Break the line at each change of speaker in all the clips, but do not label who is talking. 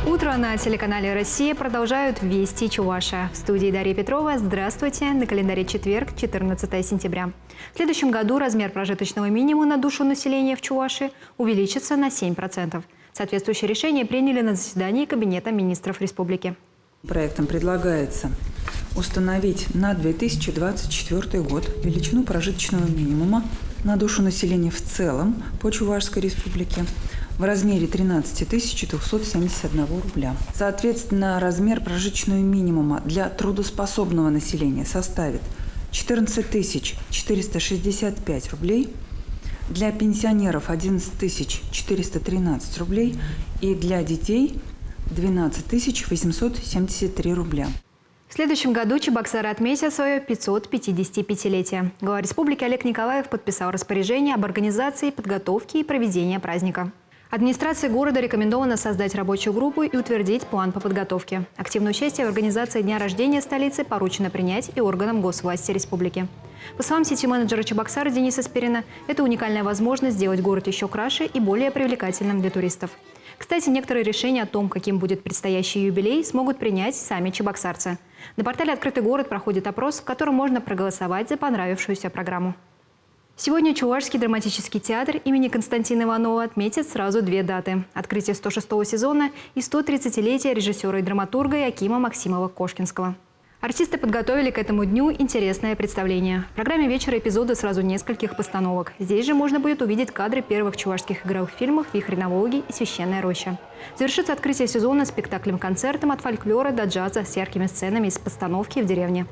Утро на телеканале «Россия» продолжают «Вести Чувашия». В студии Дарья Петрова. Здравствуйте. На календаре четверг, 14 сентября. В следующем году размер прожиточного минимума на душу населения в Чувашии увеличится на 7%. Соответствующее решение приняли на заседании Кабинета министров республики.
Проектом предлагается установить на 2024 год величину прожиточного минимума на душу населения в целом по Чувашской республике в размере 13 271 рубля. Соответственно, размер прожиточного минимума для трудоспособного населения составит 14 465 рублей, для пенсионеров 11 413 рублей и для детей 12 873 рубля.
В следующем году Чебоксары отметят свое 555-летие. Глава республики Олег Николаев подписал распоряжение об организации, подготовке и проведении праздника. Администрации города рекомендовано создать рабочую группу и утвердить план по подготовке. Активное участие в организации дня рождения столицы поручено принять и органам госвласти республики. По словам сити-менеджера Чебоксар Дениса Спирина, это уникальная возможность сделать город еще краше и более привлекательным для туристов. Кстати, некоторые решения о том, каким будет предстоящий юбилей, смогут принять сами чебоксарцы. На портале «Открытый город» проходит опрос, в котором можно проголосовать за понравившуюся программу. Сегодня Чувашский драматический театр имени Константина Иванова отметит сразу две даты – открытие 106-го сезона и 130-летия режиссера и драматурга Якима Максимова-Кошкинского. Артисты подготовили к этому дню интересное представление. В программе вечера эпизоды сразу нескольких постановок. Здесь же можно будет увидеть кадры первых чувашских игровых фильмов «Вихрь на Волге» и «Священная роща». Завершится открытие сезона спектаклем-концертом от фольклора до джаза с яркими сценами из постановки в деревне.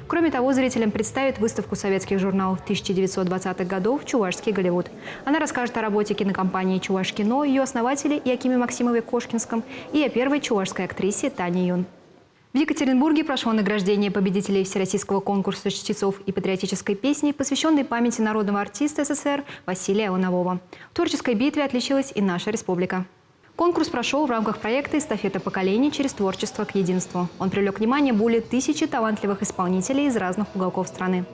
Кроме того, зрителям представят выставку советских журналов 1920-х годов «Чувашский Голливуд». Она расскажет о работе кинокомпании «Чувашкино», ее основателе Якиме Максимове-Кошкинском и о первой чувашской актрисе Тане Юн. В Екатеринбурге прошло награждение победителей Всероссийского конкурса чтецов и патриотической песни, посвященной памяти народного артиста СССР Василия Ланового. В творческой битве отличилась и наша республика. Конкурс прошел в рамках проекта «Эстафета поколений через творчество к единству». Он привлек внимание более 1000 талантливых исполнителей из разных уголков страны.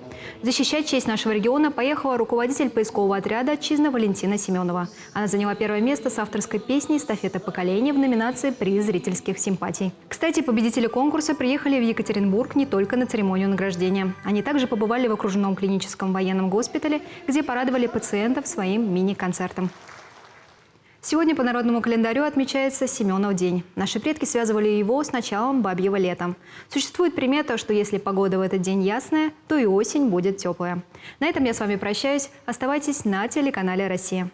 Защищать честь нашего региона поехала руководитель поискового отряда «Отчизна» Валентина Семенова. Она заняла первое место с авторской песней «Эстафета поколений» в номинации «Приз зрительских симпатий». Кстати, победители конкурса приехали в Екатеринбург не только на церемонию награждения. Они также побывали в окружном клиническом военном госпитале, где порадовали пациентов своим мини-концертом. Сегодня по народному календарю отмечается Семенов день. Наши предки связывали его с началом бабьего лета. Существует примета, что если погода в этот день ясная, то и осень будет теплая. На этом я с вами прощаюсь. Оставайтесь на телеканале «Россия».